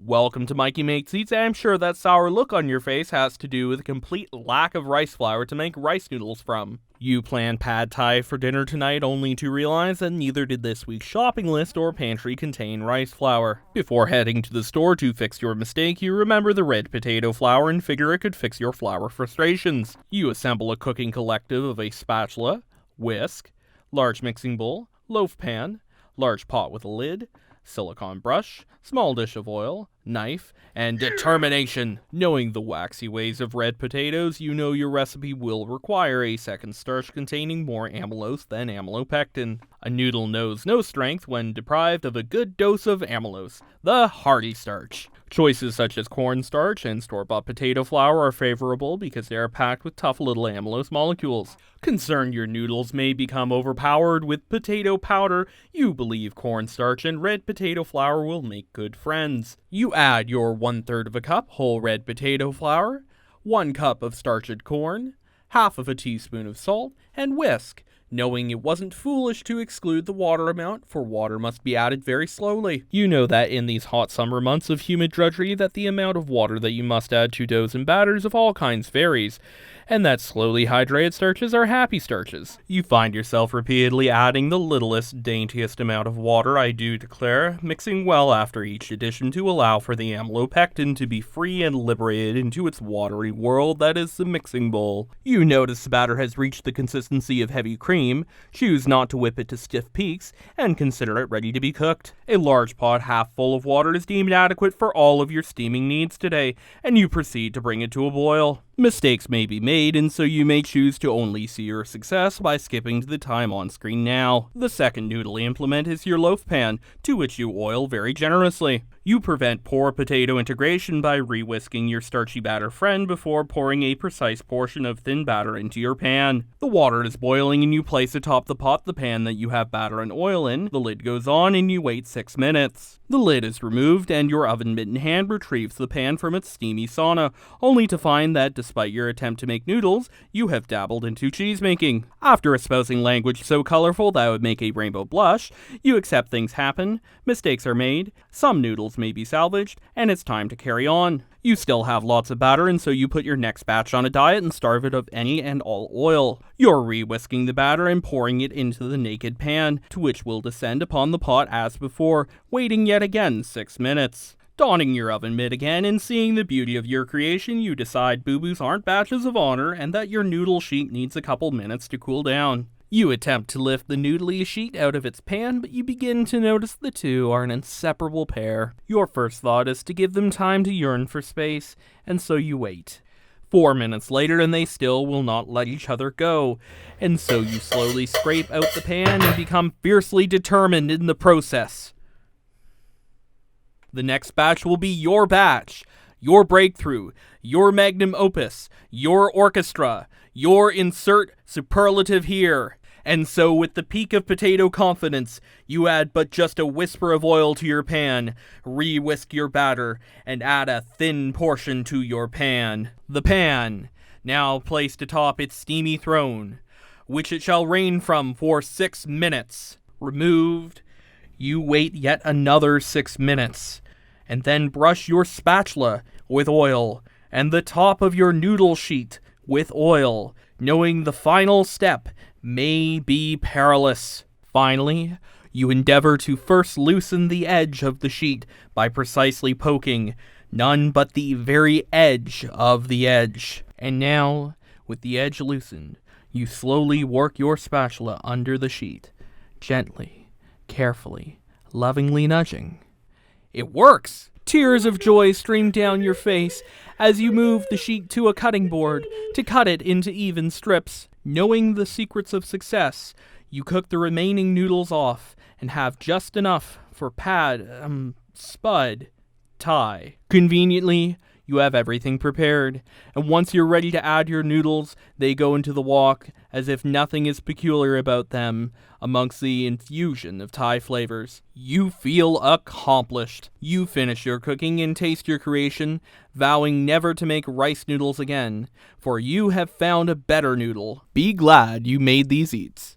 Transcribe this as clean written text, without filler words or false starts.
Welcome to Mikey Makes Eats. I'm sure that sour look on your face has to do with a complete lack of rice flour to make rice noodles from. You planned pad thai for dinner tonight only to realize that neither did this week's shopping list or pantry contain rice flour. Before heading to the store to fix your mistake, you remember the red potato flour and figure it could fix your flour frustrations. You assemble a cooking collective of a spatula, whisk, large mixing bowl, loaf pan, large pot with a lid, silicone brush, small dish of oil, knife, and determination. Knowing the waxy ways of red potatoes, you know your recipe will require a second starch containing more amylose than amylopectin. A noodle knows no strength when deprived of a good dose of amylose, the hearty starch. Choices such as cornstarch and store-bought potato flour are favorable because they are packed with tough little amylose molecules. Concerned your noodles may become overpowered with potato powder, you believe cornstarch and red potato flour will make good friends. You add your 1/3 of a cup whole red potato flour, 1 cup of starched corn, half of a teaspoon of salt, and whisk, knowing it wasn't foolish to exclude the water amount, for water must be added very slowly. You know that in these hot summer months of humid drudgery that the amount of water that you must add to doughs and batters of all kinds varies, and that slowly hydrated starches are happy starches. You find yourself repeatedly adding the littlest, daintiest amount of water, I do declare, mixing well after each addition to allow for the amylopectin to be free and liberated into its watery world that is the mixing bowl. You notice the batter has reached the consistency of heavy cream, choose not to whip it to stiff peaks, and consider it ready to be cooked. A large pot half full of water is deemed adequate for all of your steaming needs today, and you proceed to bring it to a boil. Mistakes may be made, and so you may choose to only see your success by skipping to the time on screen now. The second noodle implement is your loaf pan, to which you oil very generously. You prevent poor potato integration by re-whisking your starchy batter friend before pouring a precise portion of thin batter into your pan. The water is boiling and you place atop the pot the pan that you have batter and oil in. The lid goes on and you wait 6 minutes. The lid is removed and your oven mittened hand retrieves the pan from its steamy sauna, only to find that despite your attempt to make noodles, you have dabbled into cheese making. After espousing language so colorful that would make a rainbow blush, you accept things happen, mistakes are made, some noodles may be salvaged, and it's time to carry on. You still have lots of batter, and so you put your next batch on a diet and starve it of any and all oil. You're re-whisking the batter and pouring it into the naked pan, to which will descend upon the pot as before, waiting yet again 6 minutes. Donning your oven mitt again and seeing the beauty of your creation, you decide boo-boos aren't badges of honor and that your noodle sheet needs a couple minutes to cool down. You attempt to lift the noodly sheet out of its pan, but you begin to notice the two are an inseparable pair. Your first thought is to give them time to yearn for space, and so you wait. 4 minutes later and they still will not let each other go, and so you slowly scrape out the pan and become fiercely determined in the process. The next batch will be your batch, your breakthrough, your magnum opus, your orchestra, your insert superlative here. And so with the peak of potato confidence, you add but just a whisper of oil to your pan, re-whisk your batter, and add a thin portion to your pan. The pan, now placed atop its steamy throne, which it shall reign from for 6 minutes. Removed, you wait yet another 6 minutes, and then brush your spatula with oil, and the top of your noodle sheet with oil, knowing the final step may be perilous. Finally, you endeavor to first loosen the edge of the sheet by precisely poking none but the very edge of the edge. And now, with the edge loosened, you slowly work your spatula under the sheet, gently, carefully, lovingly nudging. It works! Tears of joy stream down your face as you move the sheet to a cutting board to cut it into even strips. Knowing the secrets of success, you cook the remaining noodles off and have just enough for spud thai. Conveniently, you have everything prepared, and once you're ready to add your noodles, they go into the wok as if nothing is peculiar about them amongst the infusion of Thai flavors. You feel accomplished. You finish your cooking and taste your creation, vowing never to make rice noodles again, for you have found a better noodle. Be glad you made these eats.